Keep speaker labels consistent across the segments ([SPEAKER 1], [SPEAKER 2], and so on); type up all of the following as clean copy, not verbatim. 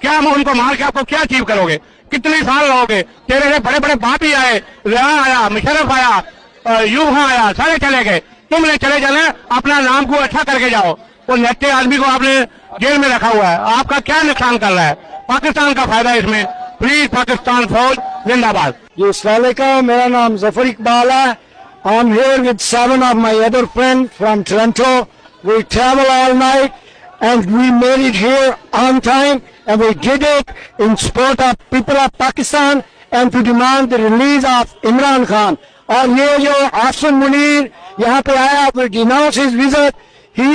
[SPEAKER 1] क्या उनको मार के आपको क्या अचीव करोगे? कितने साल रहोगे? तेरे से बड़े बड़े बाप ही आए, रिया आया, मुशर्रफ आया, यूहा आया, सारे चले गए। तुमने चले चले अपना नाम को अच्छा करके जाओ। वो नेते आदमी को आपने जेल में रखा हुआ है, आपका क्या नुकसान कर रहा है? पाकिस्तान का फायदा है इसमें। प्लीज पाकिस्तान फौज जिंदाबाद।
[SPEAKER 2] जी अस्सलाम वालेकुम, मेरा नाम जफर इकबाल है। I'm here with 7 of my other friends from Toronto. We travel all night and we made it here on time, and we did it in support of people of Pakistan and to demand the release of Imran Khan. और ये जो आसिम मुनीर यहाँ पे आया, we denounce his visit. He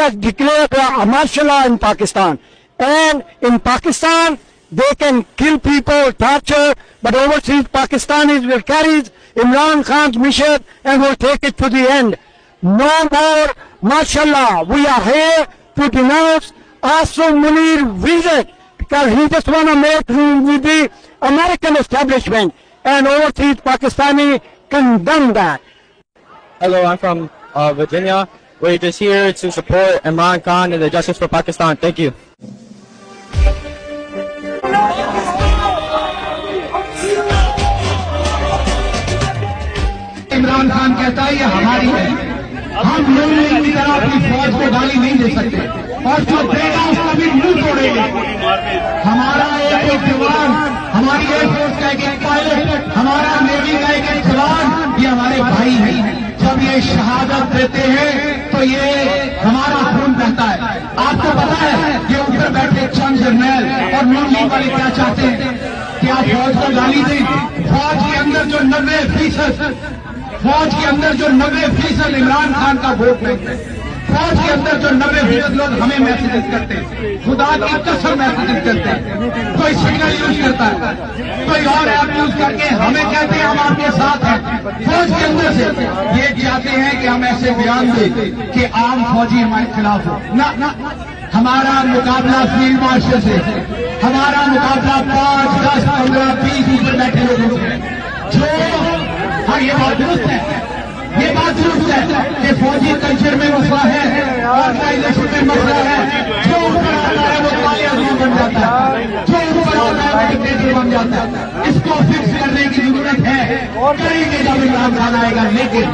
[SPEAKER 2] has declared a martial law in Pakistan, and in Pakistan they can kill people, torture, but overseas Pakistanis will carry Imran Khan's mission and will take it to the end. No more martial law. We are here to denounce Asim Munir visit because he just want to make room with the American establishment, and overseas Pakistani condemn that.
[SPEAKER 3] Hello, I'm from Virginia. We're just here to support Imran Khan and the Justice for Pakistan. Thank you.
[SPEAKER 4] Imran Khan कहता है ये हमारी है, हम लोग की तरह अपनी फौज को गाली नहीं दे सकते, और जो देगा उसका भी मुंह तोड़ेगा। हमारा एक जवान, हमारी एयरफोर्स का एक पायलट, हमारा नेवी का एक जवान, ये हमारे भाई हैं। जब ये शहादत देते हैं तो ये हमारा खून बहता है। आपको पता है ये ऊपर बैठे चंद जर्नैल और नॉन लीग वाले क्या चाहते हैं? क्या फौज को गाली दें? फौज के अंदर जो 90% इमरान खान का वोट लेते हैं, फौज के अंदर जो 90% लोग हमें मैसेजेस करते हैं, खुदा की कसम मैसेजेस करते हैं। कोई सिग्नल यूज करता है, कोई और ऐप यूज करके हमें कहते हैं हम आपके साथ हैं। फौज के अंदर से ये चाहते हैं कि हम ऐसे बयान दें कि आम फौजी हमारे खिलाफ हो। ना, हमारा मुकाबला फील्ड मार्शल से, हमारा मुकाबला 5, 10, 15, 20 ऊपर बैठे लोगों से जो, हाँ ये बात दुरुस्त है, ये बात दुरुस्त है कि फौजी कल्चर में मसला है, ऑर्गेनाइजेशन में मसला है। जो ऊपर आता है वो काले आदमी बन जाता है, जो ऊपर आता है वो डिक्टेटर बन जाता है। इसको फिक्स करने की जरूरत है, करेंगे जब इमरान खान आएगा। लेकिन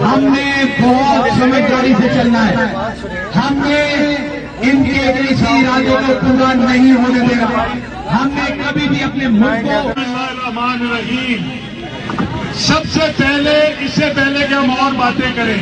[SPEAKER 4] हमने बहुत समझदारी से चलना है। हमने इनके किसी इरादे को पूरा नहीं होने देना। हमने कभी भी अपने मुल्क को
[SPEAKER 5] सबसे पहले, इससे पहले कि हम और बातें करें,